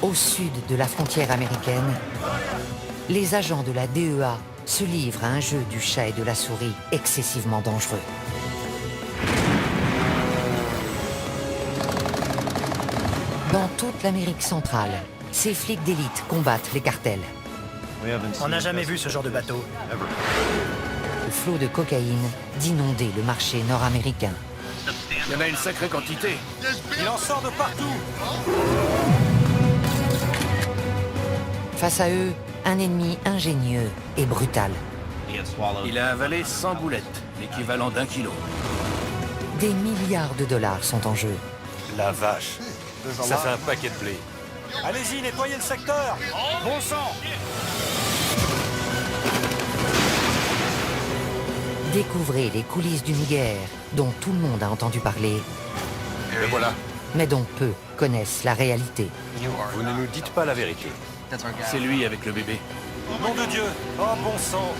Au sud de la frontière américaine, les agents de la DEA se livrent à un jeu du chat et de la souris excessivement dangereux. Dans toute l'Amérique centrale, ces flics d'élite combattent les cartels. On n'a jamais vu ce genre de bateau. Le flot de cocaïne d'inonder le marché nord-américain. Il y en a une sacrée quantité. Il en sort de partout. Face à eux, un ennemi ingénieux et brutal. Il a avalé 100 boulettes, l'équivalent d'1 kilo. Des milliards de dollars sont en jeu. La vache. Ça fait un paquet de blé. Allez-y, nettoyez le secteur. Bon sang. Découvrez les coulisses d'une guerre dont tout le monde a entendu parler, Le voilà. mais dont peu connaissent la réalité. Vous ne nous dites pas la vérité. C'est lui avec le bébé. Nom de Dieu. Oh, bon sang.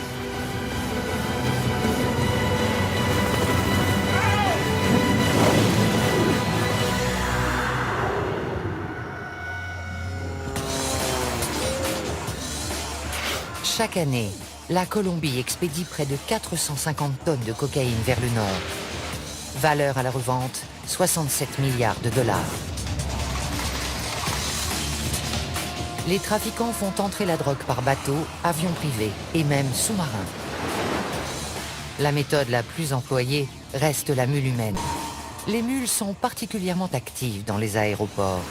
Chaque année, la Colombie expédie près de 450 tonnes de cocaïne vers le nord. Valeur à la revente, 67 milliards de dollars. Les trafiquants font entrer la drogue par bateau, avion privé et même sous-marin. La méthode la plus employée reste la mule humaine. Les mules sont particulièrement actives dans les aéroports.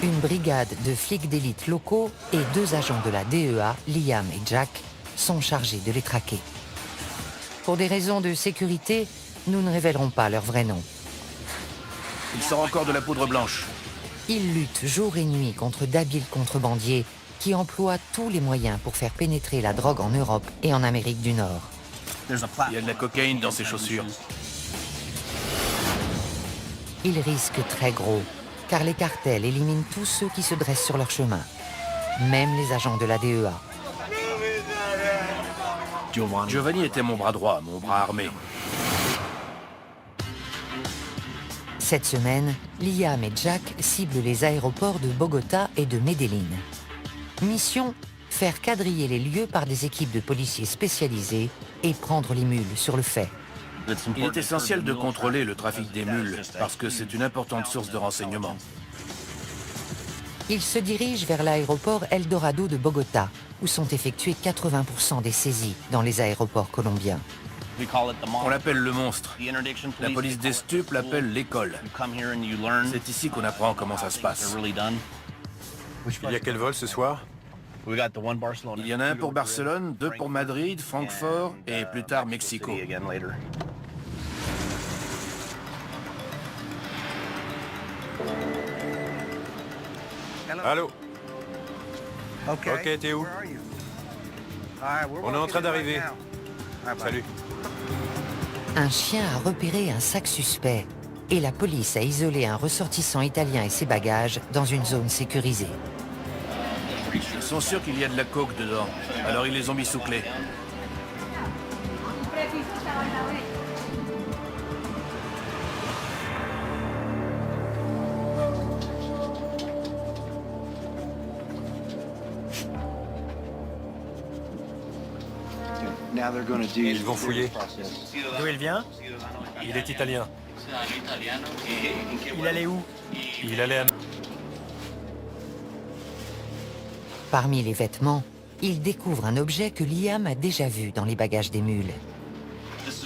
Une brigade de flics d'élite locaux et 2 agents de la DEA, Liam et Jack, sont chargés de les traquer. Pour des raisons de sécurité, nous ne révélerons pas leur vrai nom. Il sort encore de la poudre blanche. Ils luttent jour et nuit contre d'habiles contrebandiers qui emploient tous les moyens pour faire pénétrer la drogue en Europe et en Amérique du Nord. Il y a de la cocaïne dans ses chaussures. Ils risquent très gros, car les cartels éliminent tous ceux qui se dressent sur leur chemin, même les agents de la DEA. Giovanni était mon bras droit, mon bras armé. Cette semaine, Liam et Jack ciblent les aéroports de Bogota et de Medellín. Mission, faire quadriller les lieux par des équipes de policiers spécialisés et prendre les mules sur le fait. Il est essentiel de contrôler le trafic des mules, parce que c'est une importante source de renseignement. Ils se dirigent vers l'aéroport Eldorado de Bogota, où sont effectuées 80% des saisies dans les aéroports colombiens. On l'appelle le monstre. La police des stupes l'appelle l'école. C'est ici qu'on apprend comment ça se passe. Il y a quel vol ce soir? Il y en a un pour Barcelone, 2 pour Madrid, Francfort et plus tard Mexico. Allô? Ok, t'es où? On est en train d'arriver. Salut. Un chien a repéré un sac suspect et la police a isolé un ressortissant italien et ses bagages dans une zone sécurisée. Ils sont sûrs qu'il y a de la coke dedans, alors ils les ont mis sous clé. Ils vont fouiller. D'où il vient? Il est italien. Il allait où? Il allait à... Parmi les vêtements, il découvre un objet que Liam a déjà vu dans les bagages des mules.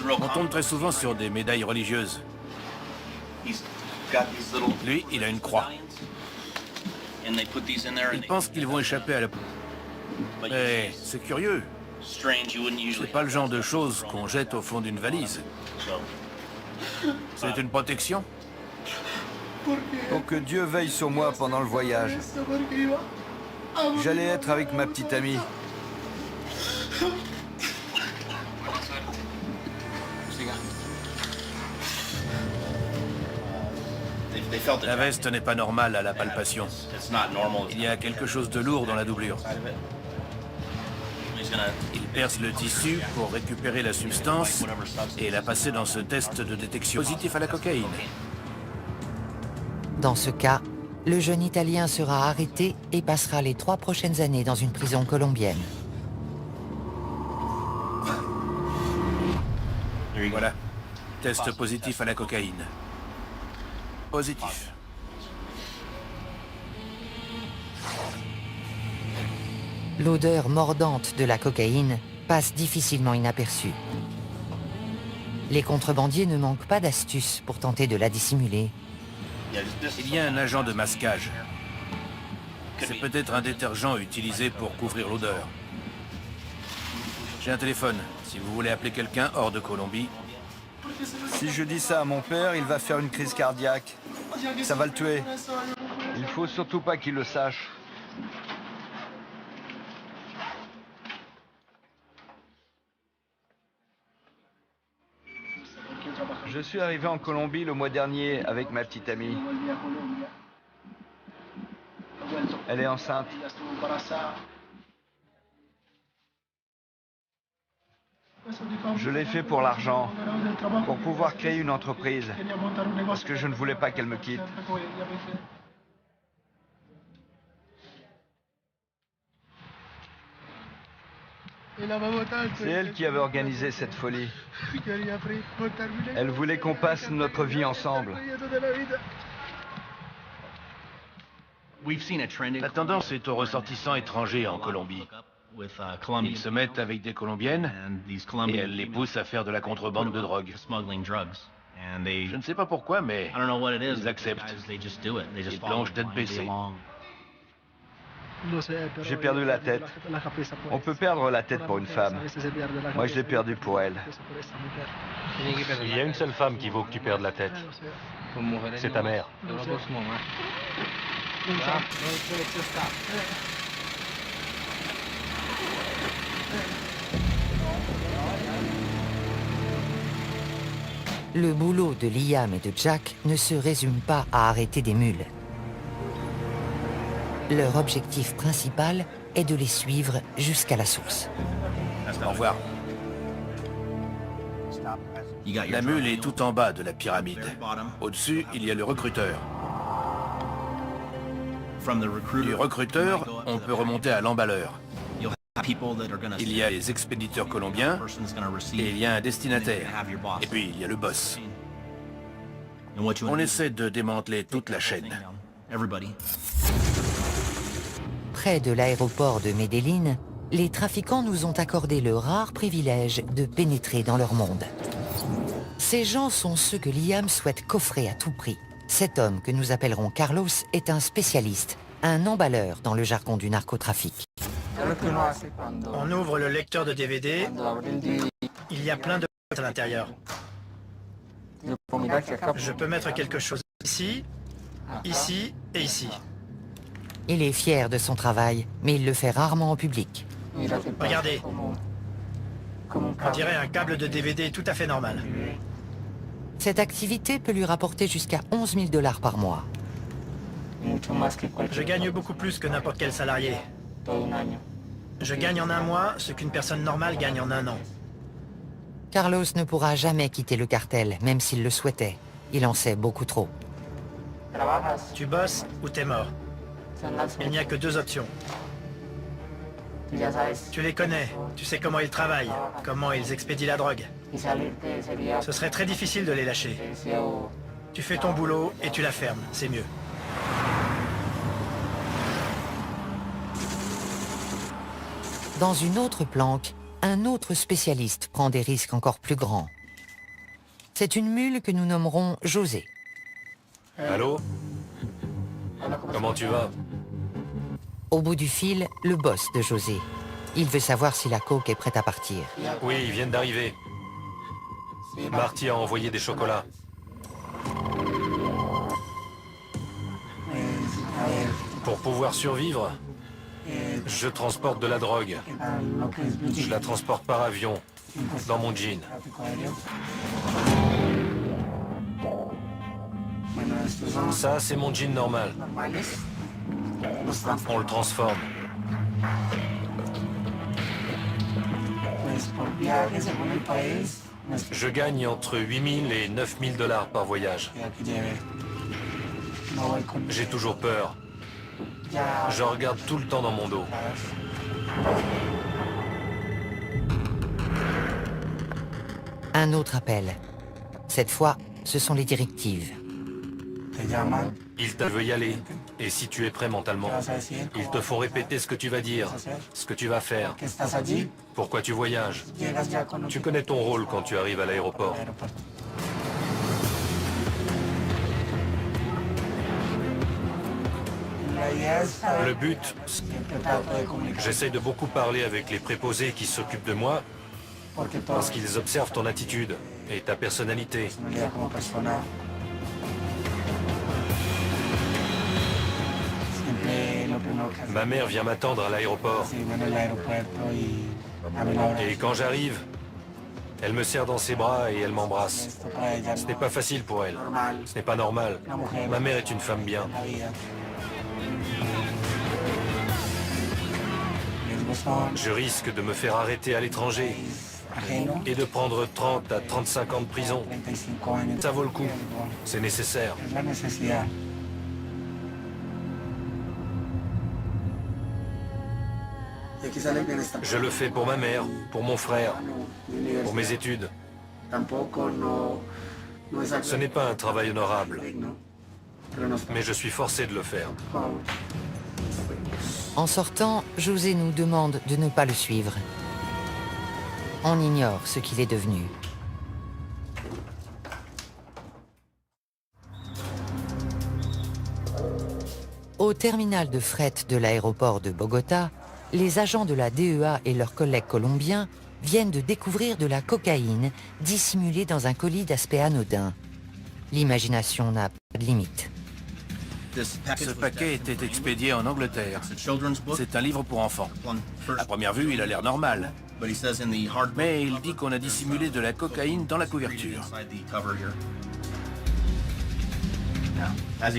On tombe très souvent sur des médailles religieuses. Lui, il a une croix. Ils pensent qu'ils vont échapper à la... Mais c'est curieux. C'est pas le genre de choses qu'on jette au fond d'une valise. C'est une protection? Pour que Dieu veille sur moi pendant le voyage. J'allais être avec ma petite amie. La veste n'est pas normale à la palpation. Il y a quelque chose de lourd dans la doublure. Il perce le tissu pour récupérer la substance et la passer dans ce test de détection positif à la cocaïne. Dans ce cas, le jeune Italien sera arrêté et passera les 3 prochaines années dans une prison colombienne. Voilà. Test positif à la cocaïne. Positif. L'odeur mordante de la cocaïne passe difficilement inaperçue. Les contrebandiers ne manquent pas d'astuces pour tenter de la dissimuler. Il y a un agent de masquage. C'est peut-être un détergent utilisé pour couvrir l'odeur. J'ai un téléphone. Si vous voulez appeler quelqu'un hors de Colombie, Si je dis ça à mon père, il va faire une crise cardiaque. Ça va le tuer. Il faut surtout pas qu'il le sache. Je suis arrivé en Colombie le mois dernier avec ma petite amie. Elle est enceinte. Je l'ai fait pour l'argent, pour pouvoir créer une entreprise, parce que je ne voulais pas qu'elle me quitte. C'est elle qui avait organisé cette folie. Elle voulait qu'on passe notre vie ensemble. la tendance est aux ressortissants étrangers en Colombie. Ils se mettent avec des Colombiennes et elles les poussent à faire de la contrebande de drogue. Je ne sais pas pourquoi, mais ils acceptent. Ils planchent tête baissée. J'ai perdu la tête. On peut perdre la tête pour une femme. Moi, je l'ai perdue pour elle. Il y a une seule femme qui vaut que tu perdes la tête. C'est ta mère. Le boulot de Liam et de Jack ne se résume pas à arrêter des mules. Leur objectif principal est de les suivre jusqu'à la source. Au revoir. La mule est tout en bas de la pyramide. Au-dessus, il y a le recruteur. Du recruteur, on peut remonter à l'emballeur. Il y a les expéditeurs colombiens et il y a un destinataire. Et puis il y a le boss. On essaie de démanteler toute la chaîne. Près de l'aéroport de Medellín, les trafiquants nous ont accordé le rare privilège de pénétrer dans leur monde. Ces gens sont ceux que Liam souhaite coffrer à tout prix. Cet homme que nous appellerons Carlos est un spécialiste, un emballeur dans le jargon du narcotrafic. On ouvre le lecteur de DVD, il y a plein de à l'intérieur. Je peux mettre quelque chose ici, ici et ici. Il est fier de son travail, mais il le fait rarement en public. Regardez, on dirait un câble de DVD tout à fait normal. Cette activité peut lui rapporter jusqu'à 11 000 $ par mois. Je gagne beaucoup plus que n'importe quel salarié. Je gagne en un mois ce qu'une personne normale gagne en un an. Carlos ne pourra jamais quitter le cartel, même s'il le souhaitait. Il en sait beaucoup trop. Tu bosses ou t'es mort. Il n'y a que 2 options. Tu les connais, tu sais comment ils travaillent, comment ils expédient la drogue. Ce serait très difficile de les lâcher. Tu fais ton boulot et tu la fermes, c'est mieux. Dans une autre planque, un autre spécialiste prend des risques encore plus grands. C'est une mule que nous nommerons José. Allô? Comment tu vas? Au bout du fil, le boss de José. Il veut savoir si la coke est prête à partir. Oui, ils viennent d'arriver. Marty a envoyé des chocolats. Pour pouvoir survivre, je transporte de la drogue. Je la transporte par avion, dans mon jean. Ça, c'est mon jean normal. On le transforme. Je gagne entre 8 000 et 9 000 $ par voyage. J'ai toujours peur. Je regarde tout le temps dans mon dos. Un autre appel. Cette fois, ce sont les directives. Ils te veulent y aller. Et si tu es prêt mentalement, ils te font répéter ce que tu vas dire, ce que tu vas faire, pourquoi tu voyages. Tu connais ton rôle quand tu arrives à l'aéroport. Le but, j'essaye de beaucoup parler avec les préposés qui s'occupent de moi, parce qu'ils observent ton attitude et ta personnalité. Ma mère vient m'attendre à l'aéroport. Et quand j'arrive, elle me serre dans ses bras et elle m'embrasse. Ce n'est pas facile pour elle. Ce n'est pas normal. Ma mère est une femme bien. Je risque de me faire arrêter à l'étranger et de prendre 30 à 35 ans de prison. Ça vaut le coup. C'est nécessaire. Je le fais pour ma mère, pour mon frère, pour mes études. Ce n'est pas un travail honorable, mais je suis forcé de le faire. En sortant, José nous demande de ne pas le suivre. On ignore ce qu'il est devenu. Au terminal de fret de l'aéroport de Bogota, les agents de la DEA et leurs collègues colombiens viennent de découvrir de la cocaïne dissimulée dans un colis d'aspect anodin. L'imagination n'a pas de limite. Ce paquet était expédié en Angleterre. C'est un livre pour enfants. À première vue, il a l'air normal. Mais il dit qu'on a dissimulé de la cocaïne dans la couverture.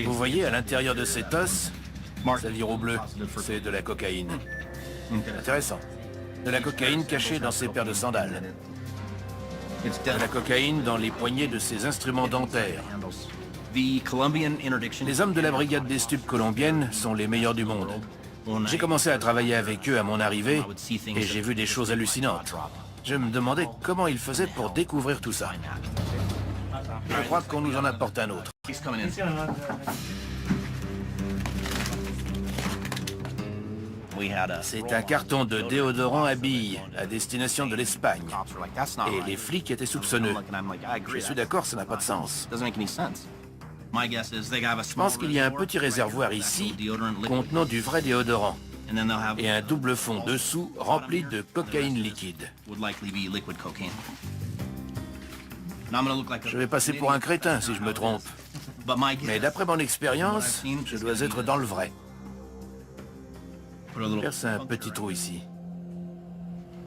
Vous voyez, à l'intérieur de cet os, ça vire au bleu. C'est de la cocaïne. Intéressant. De la cocaïne cachée dans ses paires de sandales. De la cocaïne dans les poignées de ses instruments dentaires. Les hommes de la brigade des stupes colombienne sont les meilleurs du monde. J'ai commencé à travailler avec eux à mon arrivée et j'ai vu des choses hallucinantes. Je me demandais comment ils faisaient pour découvrir tout ça. Je crois qu'on nous en apporte un autre. C'est un carton de déodorant à billes à destination de l'Espagne. Et les flics étaient soupçonneux. Je suis d'accord, ça n'a pas de sens. Je pense qu'il y a un petit réservoir ici contenant du vrai déodorant et un double fond dessous rempli de cocaïne liquide. Je vais passer pour un crétin si je me trompe. Mais d'après mon expérience, je dois être dans le vrai. Perce un petit trou ici.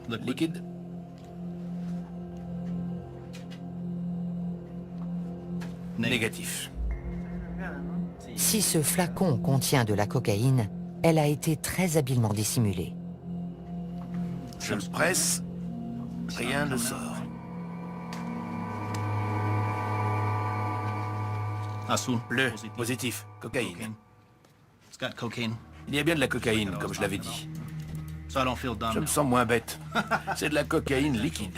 Liquide. Négatif. Si ce flacon contient de la cocaïne, elle a été très habilement dissimulée. Je le presse, rien ne sort. Bleu, positif, cocaïne. Il y a bien de la cocaïne, comme je l'avais dit. Je me sens moins bête. C'est de la cocaïne liquide.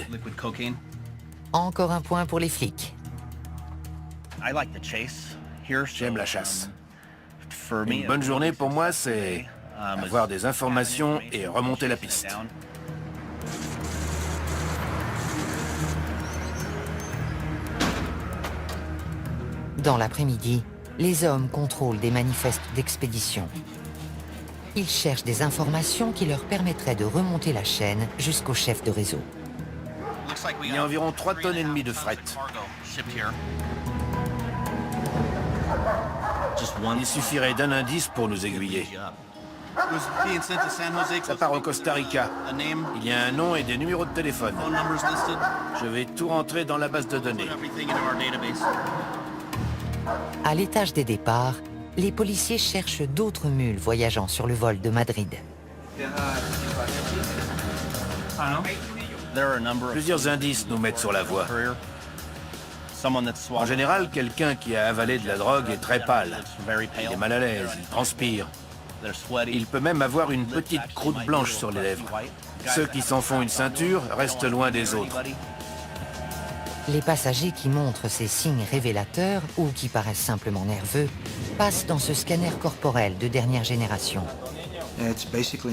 Encore un point pour les flics. J'aime la chasse. Une bonne journée pour moi, c'est avoir des informations et remonter la piste. Dans l'après-midi, les hommes contrôlent des manifestes d'expédition. Ils cherchent des informations qui leur permettraient de remonter la chaîne jusqu'au chef de réseau. Il y a environ 3 tonnes et demie de fret. Il suffirait d'un indice pour nous aiguiller. Ça part au Costa Rica. Il y a un nom et des numéros de téléphone. Je vais tout rentrer dans la base de données. À l'étage des départs, les policiers cherchent d'autres mules voyageant sur le vol de Madrid. Plusieurs indices nous mettent sur la voie. En général, quelqu'un qui a avalé de la drogue est très pâle. Il est mal à l'aise, il transpire. Il peut même avoir une petite croûte blanche sur les lèvres. Ceux qui s'en font une ceinture restent loin des autres. Les passagers qui montrent ces signes révélateurs ou qui paraissent simplement nerveux passent dans ce scanner corporel de dernière génération.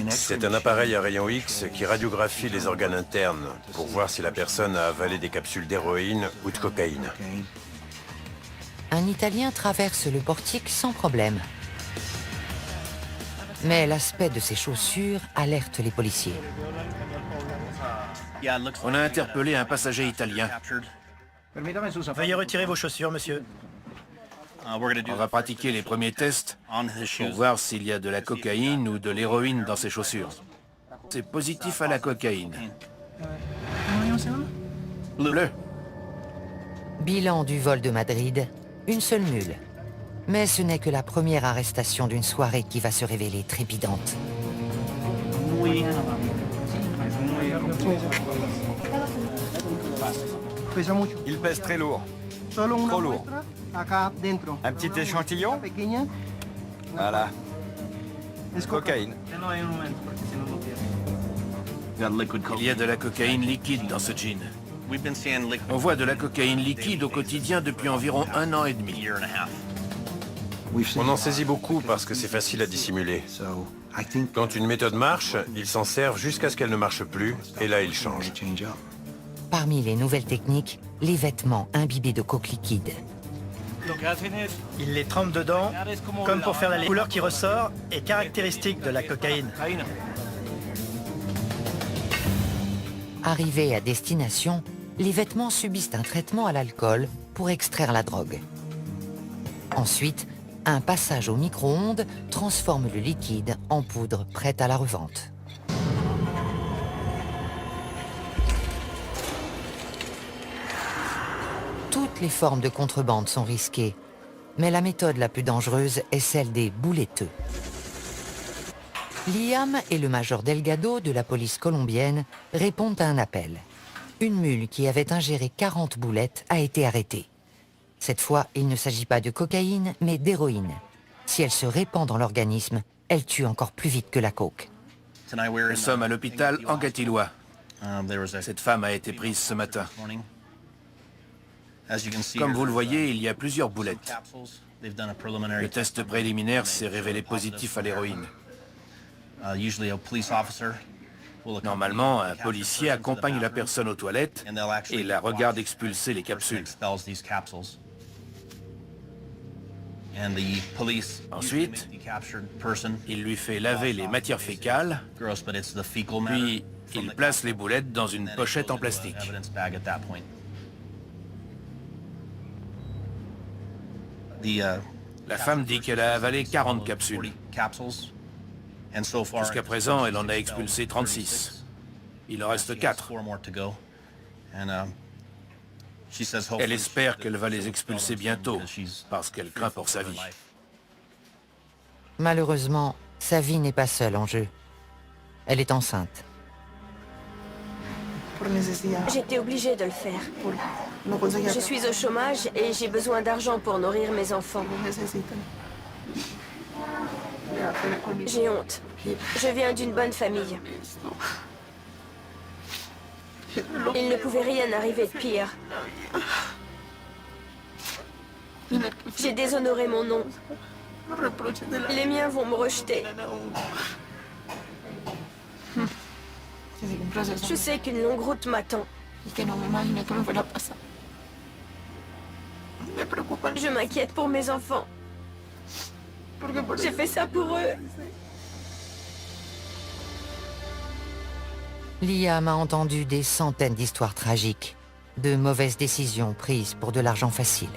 C'est un appareil à rayons X qui radiographie les organes internes pour voir si la personne a avalé des capsules d'héroïne ou de cocaïne. Un Italien traverse le portique sans problème. Mais l'aspect de ses chaussures alerte les policiers. On a interpellé un passager italien. Veuillez retirer vos chaussures, monsieur. On va pratiquer les premiers tests pour voir s'il y a de la cocaïne ou de l'héroïne dans ses chaussures. C'est positif à la cocaïne. Bleu. Bilan du vol de Madrid, une seule mule. Mais ce n'est que la première arrestation d'une soirée qui va se révéler trépidante. Il pèse très lourd. Trop lourd. Un petit échantillon? Voilà. Cocaïne. Il y a de la cocaïne liquide dans ce jean. On voit de la cocaïne liquide au quotidien depuis environ 1 an et demi. On en saisit beaucoup parce que c'est facile à dissimuler. Quand une méthode marche, ils s'en servent jusqu'à ce qu'elle ne marche plus, et là ils changent. Parmi les nouvelles techniques, les vêtements imbibés de coke liquide. Il les trempe dedans, comme pour faire la couleur qui ressort est caractéristique de la cocaïne. Arrivés à destination, les vêtements subissent un traitement à l'alcool pour extraire la drogue. Ensuite, un passage au micro-ondes transforme le liquide en poudre prête à la revente. Toutes les formes de contrebande sont risquées, mais la méthode la plus dangereuse est celle des bouletteux. Liam et le major Delgado de la police colombienne répondent à un appel. Une mule qui avait ingéré 40 boulettes a été arrêtée. Cette fois, il ne s'agit pas de cocaïne, mais d'héroïne. Si elle se répand dans l'organisme, elle tue encore plus vite que la coke. Nous sommes à l'hôpital Anguattiloa. Cette femme a été prise ce matin. Comme vous le voyez, il y a plusieurs boulettes. Le test préliminaire s'est révélé positif à l'héroïne. Normalement, un policier accompagne la personne aux toilettes et la regarde expulser les capsules. Ensuite, il lui fait laver les matières fécales, puis il place les boulettes dans une pochette en plastique. La femme dit qu'elle a avalé 40 capsules. Jusqu'à présent, elle en a expulsé 36. Il en reste 4. Elle espère qu'elle va les expulser bientôt, parce qu'elle craint pour sa vie. Malheureusement, sa vie n'est pas seule en jeu. Elle est enceinte. J'étais obligée de le faire. Je suis au chômage et j'ai besoin d'argent pour nourrir mes enfants. J'ai honte. Je viens d'une bonne famille. Il ne pouvait rien arriver de pire. J'ai déshonoré mon nom. Les miens vont me rejeter. Je sais qu'une longue route m'attend. Je m'inquiète pour mes enfants. J'ai fait ça pour eux. Liam a entendu des centaines d'histoires tragiques, de mauvaises décisions prises pour de l'argent facile.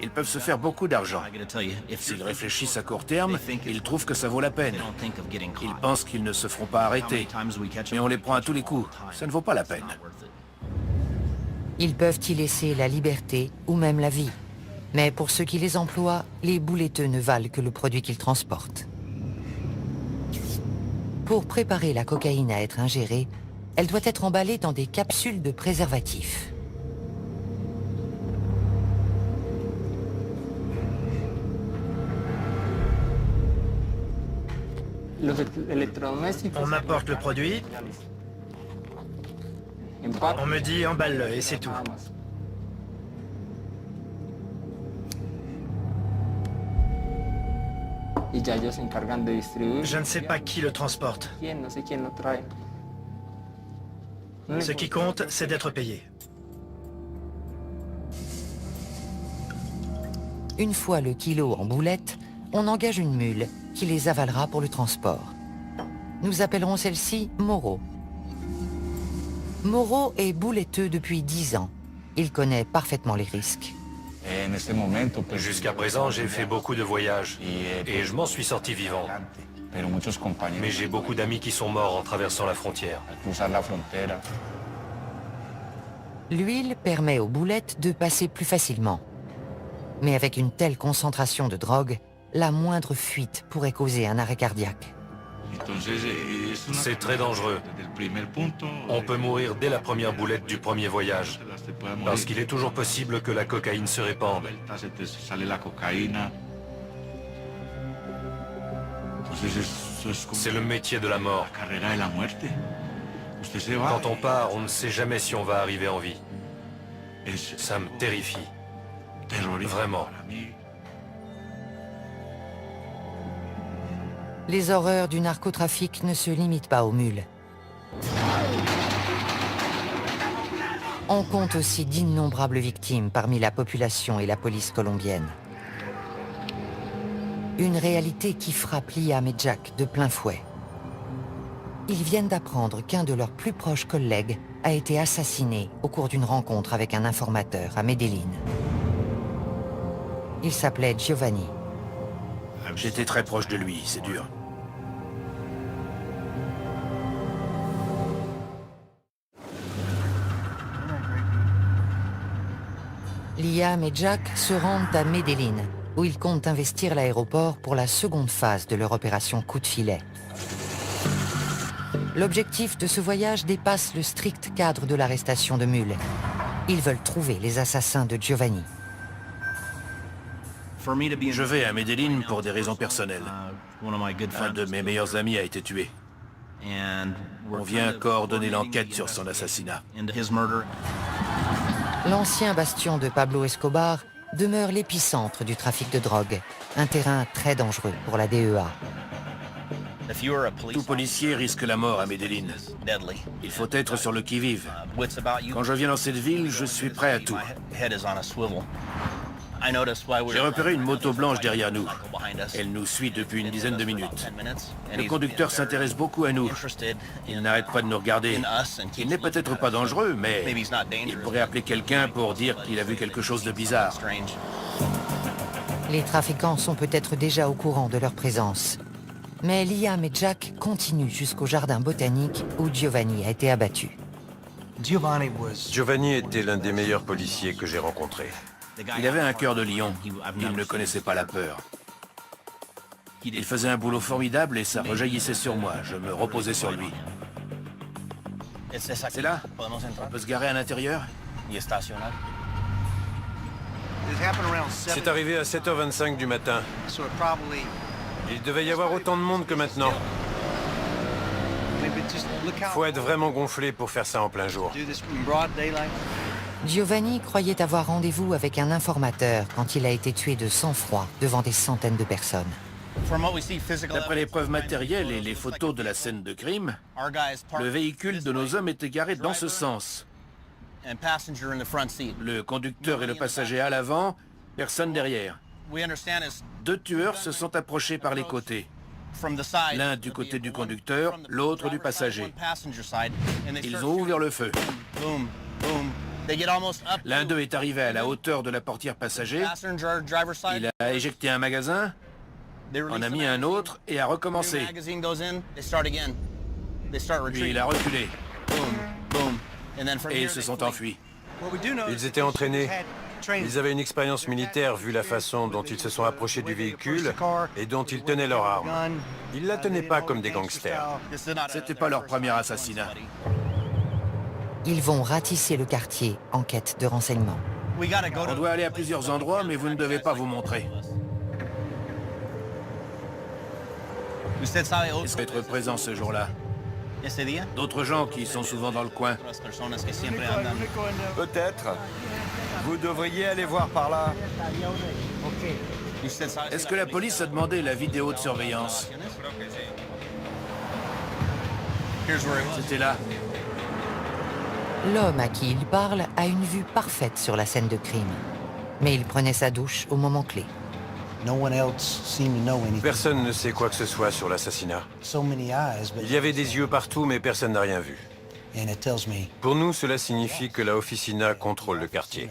Ils peuvent se faire beaucoup d'argent. S'ils réfléchissent à court terme, ils trouvent que ça vaut la peine. Ils pensent qu'ils ne se feront pas arrêter. Mais on les prend à tous les coups. Ça ne vaut pas la peine. Ils peuvent y laisser la liberté ou même la vie. Mais pour ceux qui les emploient, les bouletteux ne valent que le produit qu'ils transportent. Pour préparer la cocaïne à être ingérée, elle doit être emballée dans des capsules de préservatifs. On m'apporte le produit, on me dit emballe-le et c'est tout. Je ne sais pas qui le transporte. Ce qui compte, c'est d'être payé. Une fois le kilo en boulettes, on engage une mule qui les avalera pour le transport. Nous appellerons celle-ci Moreau. Moreau est bouletteux depuis 10 ans. Il connaît parfaitement les risques. Jusqu'à présent, j'ai fait beaucoup de voyages et je m'en suis sorti vivant. Mais j'ai beaucoup d'amis qui sont morts en traversant la frontière. L'huile permet aux boulettes de passer plus facilement. Mais avec une telle concentration de drogue, la moindre fuite pourrait causer un arrêt cardiaque. C'est très dangereux. On peut mourir dès la première boulette du premier voyage, parce qu'il est toujours possible que la cocaïne se répande. C'est le métier de la mort. Quand on part, on ne sait jamais si on va arriver en vie. Ça me terrifie. Vraiment. Les horreurs du narcotrafic ne se limitent pas aux mules. On compte aussi d'innombrables victimes parmi la population et la police colombienne. Une réalité qui frappe Liam et Jack de plein fouet. Ils viennent d'apprendre qu'un de leurs plus proches collègues a été assassiné au cours d'une rencontre avec un informateur à Medellín. Il s'appelait Giovanni. J'étais très proche de lui, c'est dur. Liam et Jack se rendent à Medellín, où ils comptent investir l'aéroport pour la seconde phase de leur opération coup de filet. L'objectif de ce voyage dépasse le strict cadre de l'arrestation de mules. Ils veulent trouver les assassins de Giovanni. Je vais à Medellín pour des raisons personnelles. Un de mes meilleurs amis a été tué. On vient coordonner l'enquête sur son assassinat. L'ancien bastion de Pablo Escobar demeure l'épicentre du trafic de drogue, un terrain très dangereux pour la DEA. Tout policier risque la mort à Medellín. Il faut être sur le qui-vive. Quand je viens dans cette ville, je suis prêt à tout. J'ai repéré une moto blanche derrière nous. Elle nous suit depuis une dizaine de minutes. Le conducteur s'intéresse beaucoup à nous. Il n'arrête pas de nous regarder. Il n'est peut-être pas dangereux, mais il pourrait appeler quelqu'un pour dire qu'il a vu quelque chose de bizarre. Les trafiquants sont peut-être déjà au courant de leur présence. Mais Liam et Jack continuent jusqu'au jardin botanique où Giovanni a été abattu. Giovanni était l'un des meilleurs policiers que j'ai rencontrés. Il avait un cœur de lion. Il ne connaissait pas la peur. Il faisait un boulot formidable et ça rejaillissait sur moi. Je me reposais sur lui. C'est là? On peut se garer à l'intérieur? C'est arrivé à 7h25 du matin. Il devait y avoir autant de monde que maintenant. Faut être vraiment gonflé pour faire ça en plein jour. Giovanni croyait avoir rendez-vous avec un informateur quand il a été tué de sang-froid devant des centaines de personnes. D'après les preuves matérielles et les photos de la scène de crime, le véhicule de nos hommes était garé dans ce sens. Le conducteur et le passager à l'avant, personne derrière. 2 tueurs se sont approchés par les côtés. L'un du côté du conducteur, l'autre du passager. Ils ont ouvert le feu. L'un d'eux est arrivé à la hauteur de la portière passager. Il a éjecté un magasin, en a mis un autre et a recommencé. Puis il a reculé. Et ils se sont enfuis. Ils étaient entraînés. Ils avaient une expérience militaire vu la façon dont ils se sont approchés du véhicule et dont ils tenaient leur arme. Ils la tenaient pas comme des gangsters. C'était pas leur premier assassinat. Ils vont ratisser le quartier en quête de renseignements. On doit aller à plusieurs endroits, mais vous ne devez pas vous montrer. Est-ce être présent ce jour-là? D'autres gens qui sont souvent dans le coin. Peut-être. Vous devriez aller voir par là. Est-ce que la police a demandé la vidéo de surveillance? C'était là. L'homme à qui il parle a une vue parfaite sur la scène de crime. Mais il prenait sa douche au moment clé. Personne ne sait quoi que ce soit sur l'assassinat. Il y avait des yeux partout, mais personne n'a rien vu. Pour nous, cela signifie que la Oficina contrôle le quartier.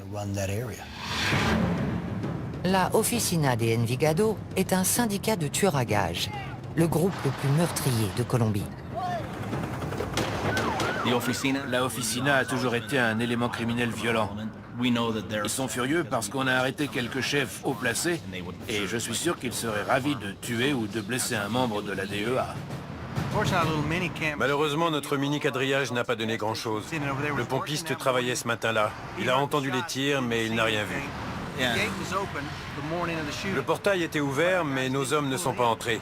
La Oficina de Envigado est un syndicat de tueurs à gages, le groupe le plus meurtrier de Colombie. La Oficina a toujours été un élément criminel violent. Ils sont furieux parce qu'on a arrêté quelques chefs haut placés et je suis sûr qu'ils seraient ravis de tuer ou de blesser un membre de la DEA. Malheureusement, notre mini-quadrillage n'a pas donné grand-chose. Le pompiste travaillait ce matin-là. Il a entendu les tirs, mais il n'a rien vu. Le portail était ouvert, mais nos hommes ne sont pas entrés.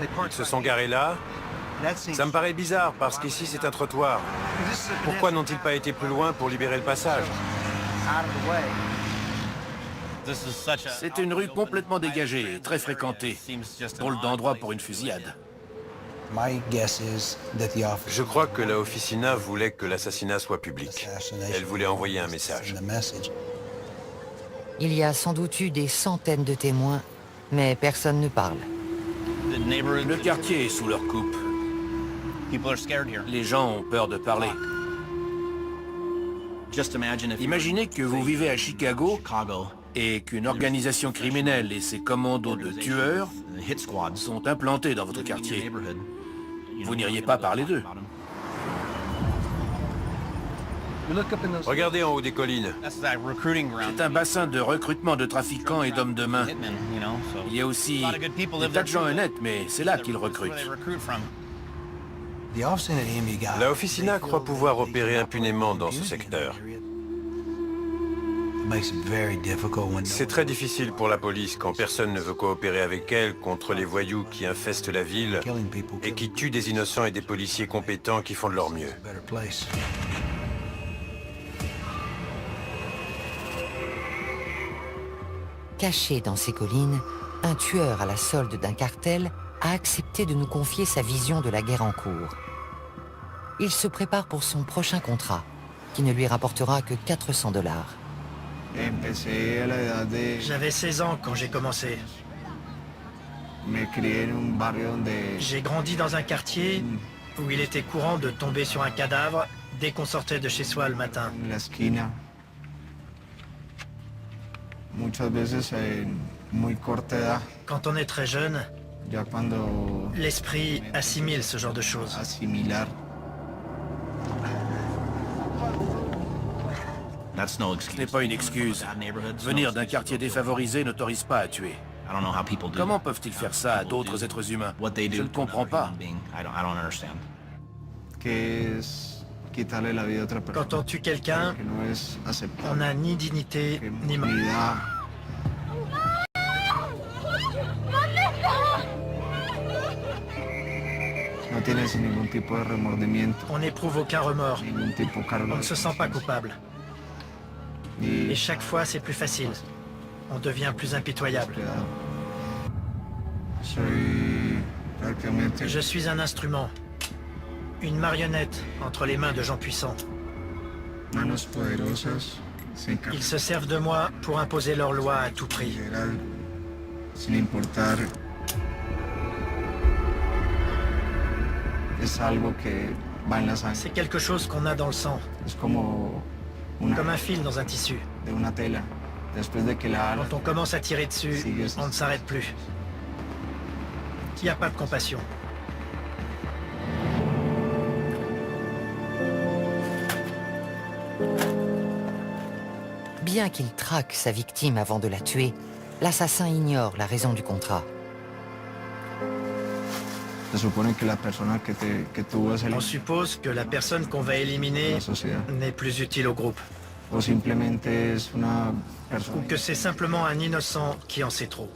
Ils se sont garés là. Ça me paraît bizarre, parce qu'ici c'est un trottoir. Pourquoi n'ont-ils pas été plus loin pour libérer le passage? C'est une rue complètement dégagée et très fréquentée. Drôle d'endroit pour une fusillade. Je crois que la Oficina voulait que l'assassinat soit public. Elle voulait envoyer un message. Il y a sans doute eu des centaines de témoins, mais personne ne parle. Le quartier est sous leur coupe. Les gens ont peur de parler. Imaginez que vous vivez à Chicago et qu'une organisation criminelle et ses commandos de tueurs sont implantés dans votre quartier. Vous n'iriez pas parler d'eux. Regardez en haut des collines. C'est un bassin de recrutement de trafiquants et d'hommes de main. Il y a aussi des tas de gens honnêtes, mais c'est là qu'ils recrutent. La Oficina croit pouvoir opérer impunément dans ce secteur. C'est très difficile pour la police quand personne ne veut coopérer avec elle contre les voyous qui infestent la ville et qui tuent des innocents et des policiers compétents qui font de leur mieux. Caché dans ces collines, un tueur à la solde d'un cartel a accepté de nous confier sa vision de la guerre en cours. Il se prépare pour son prochain contrat, qui ne lui rapportera que 400 $. J'avais 16 ans quand j'ai commencé. J'ai grandi dans un quartier où il était courant de tomber sur un cadavre dès qu'on sortait de chez soi le matin. Quand on est très jeune, l'esprit assimile ce genre de choses. Ce n'est pas une excuse. Venir d'un quartier défavorisé n'autorise pas à tuer. Comment peuvent-ils faire ça à d'autres êtres humains? Je ne comprends pas. Quand on tue quelqu'un, on n'a ni dignité, ni mort. On n'éprouve aucun remords. On ne se sent pas coupable. Et chaque fois, c'est plus facile. On devient plus impitoyable. Je suis un instrument. Une marionnette entre les mains de gens puissants. Ils se servent de moi pour imposer leurs lois à tout prix. C'est quelque chose qu'on a dans le sang. Comme un fil dans un tissu. Quand on commence à tirer dessus, on ne s'arrête plus. Il n'y a pas de compassion. Bien qu'il traque sa victime avant de la tuer, l'assassin ignore la raison du contrat. On suppose que la personne qu'on va éliminer n'est plus utile au groupe. Ou que c'est simplement un innocent qui en sait trop.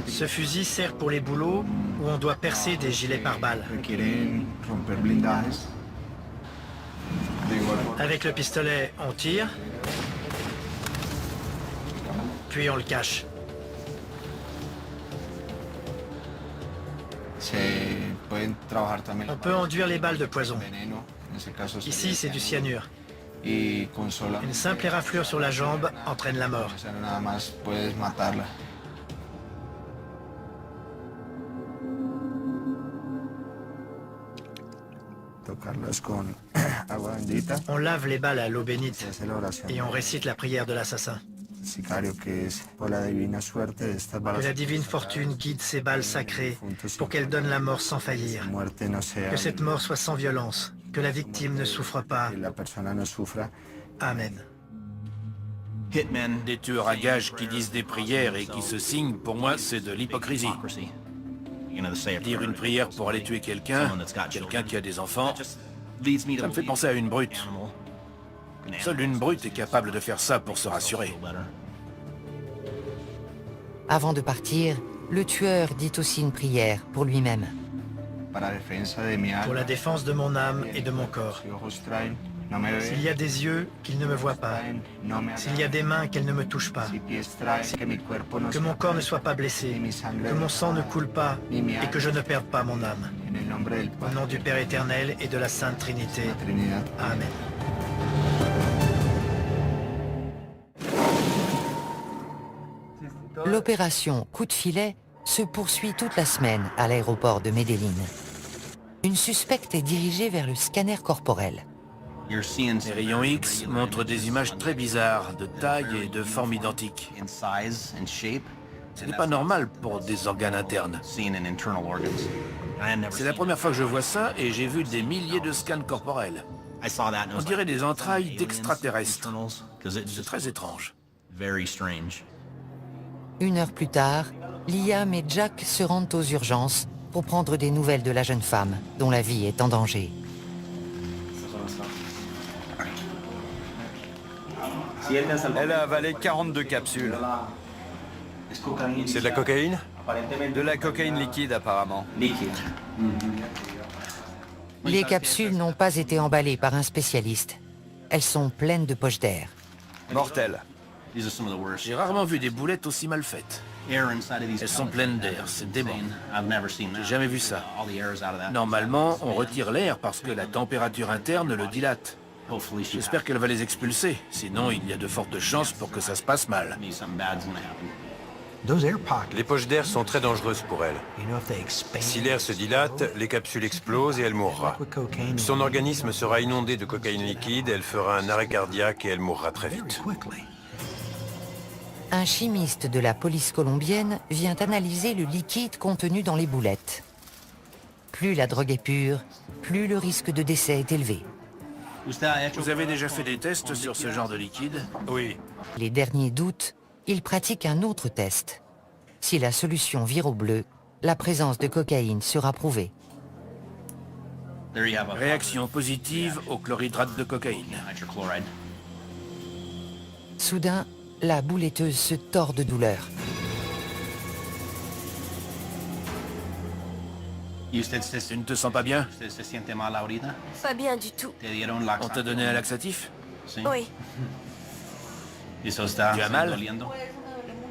Ce fusil sert pour les boulots où on doit percer des gilets pare-balles. Avec le pistolet, on tire, puis on le cache. On peut enduire les balles de poison. Ici, c'est du cyanure. Une simple éraflure sur la jambe entraîne la mort. On lave les balles à l'eau bénite et on récite la prière de l'assassin. Que la divine fortune guide ces balles sacrées pour qu'elles donnent la mort sans faillir. Que cette mort soit sans violence, que la victime ne souffre pas. Amen. Des tueurs à gages qui disent des prières et qui se signent, pour moi, c'est de l'hypocrisie. Dire une prière pour aller tuer quelqu'un qui a des enfants, ça me fait penser à une brute. Seule une brute est capable de faire ça pour se rassurer. Avant de partir, le tueur dit aussi une prière pour lui-même. Pour la défense de mon âme et de mon corps. S'il y a des yeux, qu'ils ne me voient pas. S'il y a des mains, qu'elles ne me touchent pas. Que mon corps ne soit pas blessé. Que mon sang ne coule pas et que je ne perde pas mon âme. Au nom du Père éternel et de la Sainte Trinité. Amen. L'opération Coup de filet se poursuit toute la semaine à l'aéroport de Medellín. Une suspecte est dirigée vers le scanner corporel. Les rayons X montrent des images très bizarres, de taille et de forme identiques. Ce n'est pas normal pour des organes internes. C'est la première fois que je vois ça et j'ai vu des milliers de scans corporels. On dirait des entrailles d'extraterrestres. C'est très étrange. 1 heure plus tard, Liam et Jack se rendent aux urgences pour prendre des nouvelles de la jeune femme, dont la vie est en danger. Elle a avalé 42 capsules. C'est de la cocaïne? De la cocaïne liquide, apparemment. Les capsules n'ont pas été emballées par un spécialiste. Elles sont pleines de poches d'air. Mortel. J'ai rarement vu des boulettes aussi mal faites. Elles sont pleines d'air, c'est dément. J'ai jamais vu ça. Normalement, on retire l'air parce que la température interne le dilate. J'espère qu'elle va les expulser, sinon il y a de fortes chances pour que ça se passe mal. Les poches d'air sont très dangereuses pour elle. Si l'air se dilate, les capsules explosent et elle mourra. Son organisme sera inondé de cocaïne liquide, elle fera un arrêt cardiaque et elle mourra très vite. Un chimiste de la police colombienne vient analyser le liquide contenu dans les boulettes. Plus la drogue est pure, plus le risque de décès est élevé. Vous avez déjà fait des tests sur ce genre de liquide? Oui. Les derniers doutent, il pratique un autre test. Si la solution vire au bleu, la présence de cocaïne sera prouvée. Réaction positive au chlorhydrate de cocaïne. Soudain, la bouletteuse se tord de douleur. Tu ne te sens pas bien? Pas bien du tout. On t'a donné un laxatif? Oui, Tu as mal?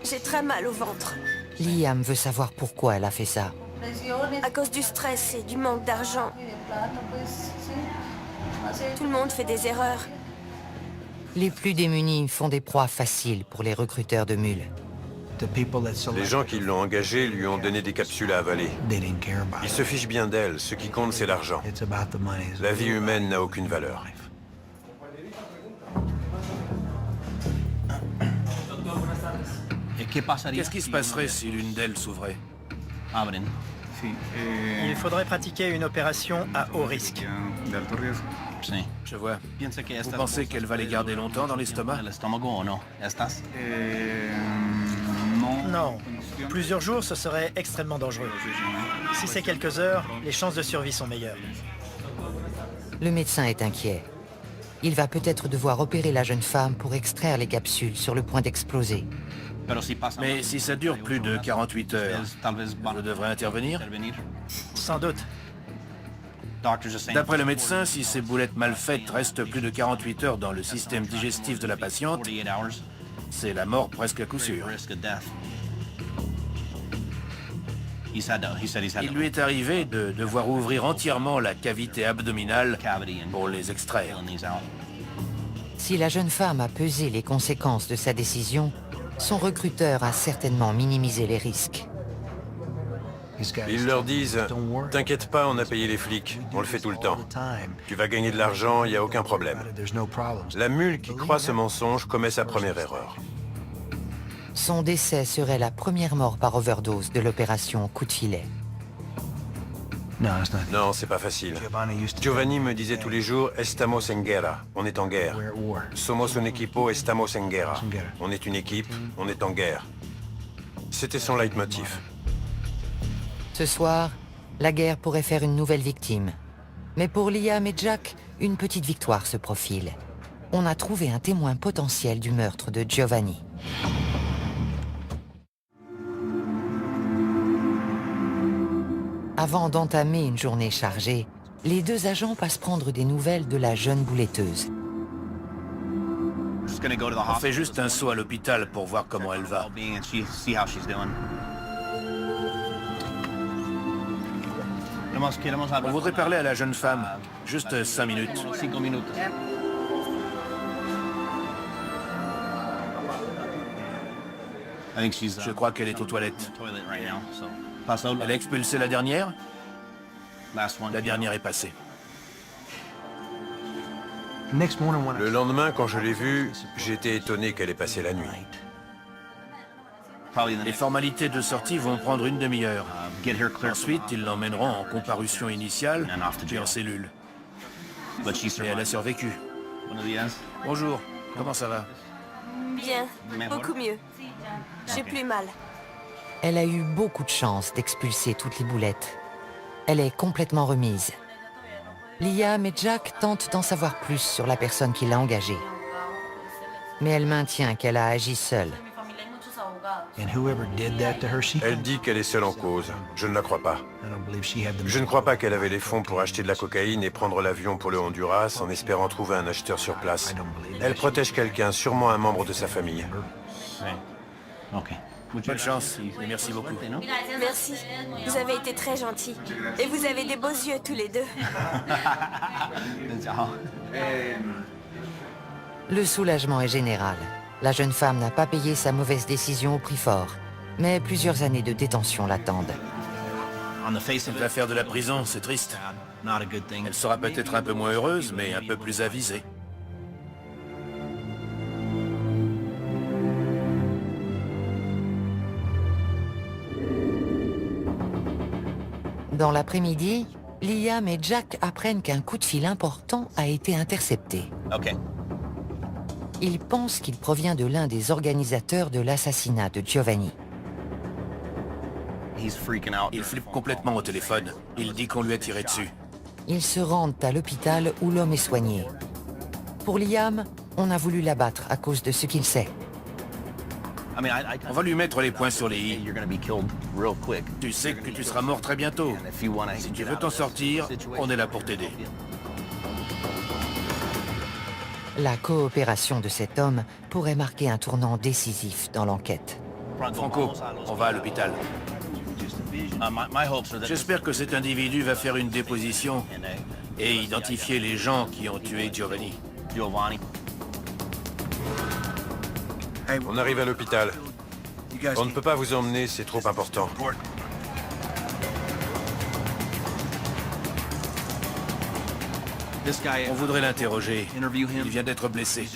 j'ai très mal au ventre. Liam veut savoir pourquoi elle a fait ça. À cause du stress et du manque d'argent. Tout le monde fait des erreurs. Les plus démunis font des proies faciles pour les recruteurs de mules. Les gens qui l'ont engagée lui ont donné des capsules à avaler. Ils se fichent bien d'elle, ce qui compte c'est l'argent. La vie humaine n'a aucune valeur. Qu'est-ce qui se passerait si l'une d'elles s'ouvrait? Il faudrait pratiquer une opération à haut risque. Je vois. Vous pensez qu'elle va les garder longtemps dans l'estomac? Non. Plusieurs jours, ce serait extrêmement dangereux. Si c'est quelques heures, les chances de survie sont meilleures. Le médecin est inquiet. Il va peut-être devoir opérer la jeune femme pour extraire les capsules sur le point d'exploser. Mais si ça dure plus de 48 heures, je devrais intervenir? Sans doute. D'après le médecin, si ces boulettes mal faites restent plus de 48 heures dans le système digestif de la patiente, c'est la mort presque à coup sûr. Il lui est arrivé de devoir ouvrir entièrement la cavité abdominale pour les extraire. Si la jeune femme a pesé les conséquences de sa décision, son recruteur a certainement minimisé les risques. Ils leur disent « T'inquiète pas, on a payé les flics, on le fait tout le temps. Tu vas gagner de l'argent, il n'y a aucun problème. » La mule qui croit ce mensonge commet sa première erreur. Son décès serait la première mort par overdose de l'opération Coup de filet. Non, c'est pas facile. Giovanni me disait tous les jours « Estamos en guerra », on est en guerre. « Somos un equipo, estamos en guerra ». On est une équipe, on est en guerre. C'était son leitmotiv. Ce soir, la guerre pourrait faire une nouvelle victime. Mais pour Liam et Jack, une petite victoire se profile. On a trouvé un témoin potentiel du meurtre de Giovanni. Avant d'entamer une journée chargée, les deux agents passent prendre des nouvelles de la jeune bouletteuse. On fait juste un saut à l'hôpital pour voir comment elle va. On voudrait parler à la jeune femme. Juste 5 minutes. Je crois qu'elle est aux toilettes. Elle a expulsé la dernière? La dernière est passée. Le lendemain, quand je l'ai vue, j'ai été étonné qu'elle ait passé la nuit. Les formalités de sortie vont prendre une demi-heure. Ensuite, ils l'emmèneront en comparution initiale, puis en cellule. Mais elle a survécu. Bonjour, comment ça va? Bien, beaucoup mieux. J'ai plus mal. Elle a eu beaucoup de chance d'expulser toutes les boulettes. Elle est complètement remise. Liam et Jack tentent d'en savoir plus sur la personne qui l'a engagée. Mais elle maintient qu'elle a agi seule. Elle dit qu'elle est seule en cause. Je ne la crois pas. Je ne crois pas qu'elle avait les fonds pour acheter de la cocaïne et prendre l'avion pour le Honduras en espérant trouver un acheteur sur place. Elle protège quelqu'un, sûrement un membre de sa famille. Bonne chance et merci beaucoup. Merci. Vous avez été très gentils. Et vous avez des beaux yeux tous les deux. Le soulagement est général. La jeune femme n'a pas payé sa mauvaise décision au prix fort. Mais plusieurs années de détention l'attendent. Elle va faire de la prison, c'est triste. Elle sera peut-être un peu moins heureuse, mais un peu plus avisée. Dans l'après-midi, Liam et Jack apprennent qu'un coup de fil important a été intercepté. Ils pensent qu'il provient de l'un des organisateurs de l'assassinat de Giovanni. Il flippe complètement au téléphone. Il dit qu'on lui a tiré dessus. Ils se rendent à l'hôpital où l'homme est soigné. Pour Liam, on a voulu l'abattre à cause de ce qu'il sait. On va lui mettre les points sur les i. Tu sais que tu seras mort très bientôt. Si tu veux t'en sortir, on est là pour t'aider. La coopération de cet homme pourrait marquer un tournant décisif dans l'enquête. Franco, on va à l'hôpital. J'espère que cet individu va faire une déposition et identifier les gens qui ont tué Giovanni. On arrive à l'hôpital. On ne peut pas vous emmener, c'est trop important. On voudrait l'interroger. Il vient d'être blessé.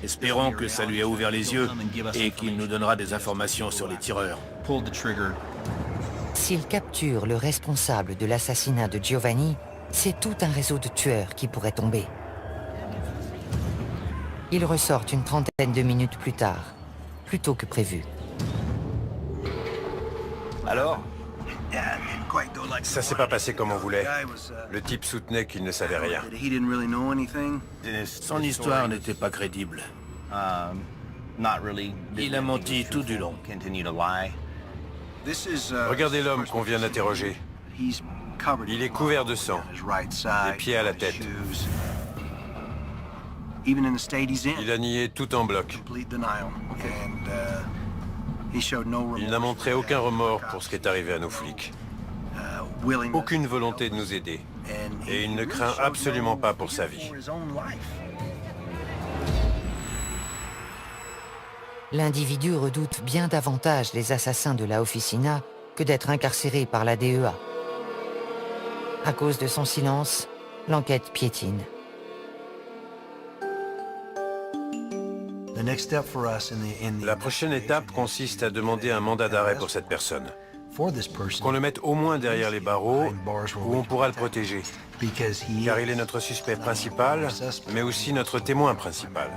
Espérons que ça lui a ouvert les yeux et qu'il nous donnera des informations sur les tireurs. S'il capture le responsable de l'assassinat de Giovanni, c'est tout un réseau de tueurs qui pourrait tomber. Ils ressortent une trentaine de minutes plus tard, plus tôt que prévu. Alors? Ça s'est pas passé comme on voulait. Le type soutenait qu'il ne savait rien. Son histoire n'était pas crédible. Il a menti tout du long. Regardez l'homme qu'on vient d'interroger. Il est couvert de sang, des pieds à la tête. Il a nié tout en bloc. Il n'a montré aucun remords pour ce qui est arrivé à nos flics. Aucune volonté de nous aider. Et il ne craint absolument pas pour sa vie. L'individu redoute bien davantage les assassins de la Officina que d'être incarcéré par la DEA. À cause de son silence, l'enquête piétine. La prochaine étape consiste à demander un mandat d'arrêt pour cette personne. Qu'on le mette au moins derrière les barreaux, où on pourra le protéger. Car il est notre suspect principal, mais aussi notre témoin principal.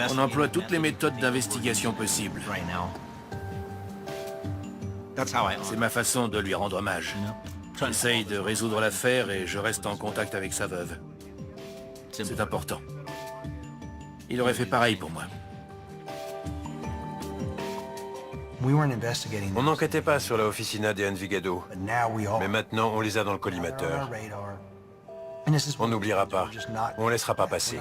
On emploie toutes les méthodes d'investigation possibles. C'est ma façon de lui rendre hommage. J'essaye de résoudre l'affaire et je reste en contact avec sa veuve. C'est important. Il aurait fait pareil pour moi. On n'enquêtait pas sur la Officina de Envigado, mais maintenant on les a dans le collimateur. On n'oubliera pas, on ne laissera pas passer.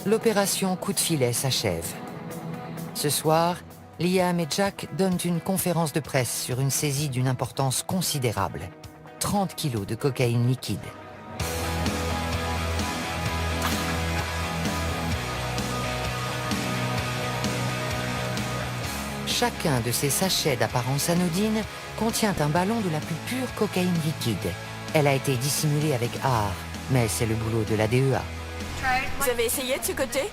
L'opération Coup de filet s'achève. Ce soir, Liam et Jack donnent une conférence de presse sur une saisie d'une importance considérable. 30 kilos de cocaïne liquide. Chacun de ces sachets d'apparence anodine contient un ballon de la plus pure cocaïne liquide. Elle a été dissimulée avec art, mais c'est le boulot de la DEA. Vous avez essayé de ce côté?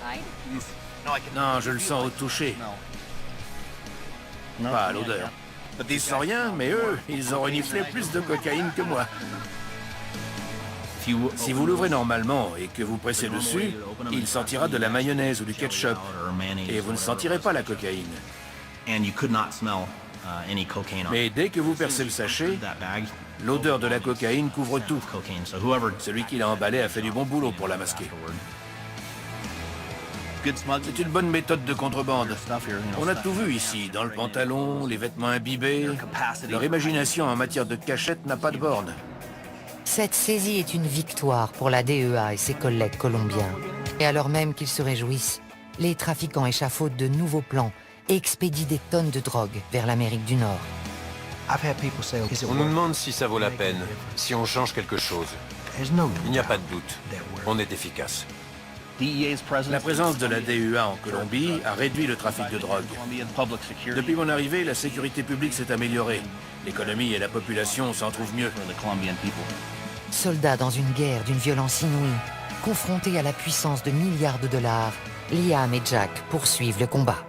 Non, je le sens au toucher. Pas à l'odeur. Ils sentent rien, mais eux, ils ont reniflé plus de cocaïne que moi. Si vous l'ouvrez normalement et que vous pressez dessus, il sentira de la mayonnaise ou du ketchup. Et vous ne sentirez pas la cocaïne. Mais dès que vous percez le sachet, l'odeur de la cocaïne couvre tout. Celui qui l'a emballé a fait du bon boulot pour la masquer. C'est une bonne méthode de contrebande. On a tout vu ici, dans le pantalon, les vêtements imbibés. Leur imagination en matière de cachette n'a pas de borne. Cette saisie est une victoire pour la DEA et ses collègues colombiens. Et alors même qu'ils se réjouissent, les trafiquants échafaudent de nouveaux plans et expédient des tonnes de drogue vers l'Amérique du Nord. On nous demande si ça vaut la peine, si on change quelque chose. Il n'y a pas de doute, on est efficace. La présence de la DEA en Colombie a réduit le trafic de drogue. Depuis mon arrivée, la sécurité publique s'est améliorée. L'économie et la population s'en trouvent mieux. Soldats dans une guerre d'une violence inouïe, confrontés à la puissance de milliards de dollars, Liam et Jack poursuivent le combat.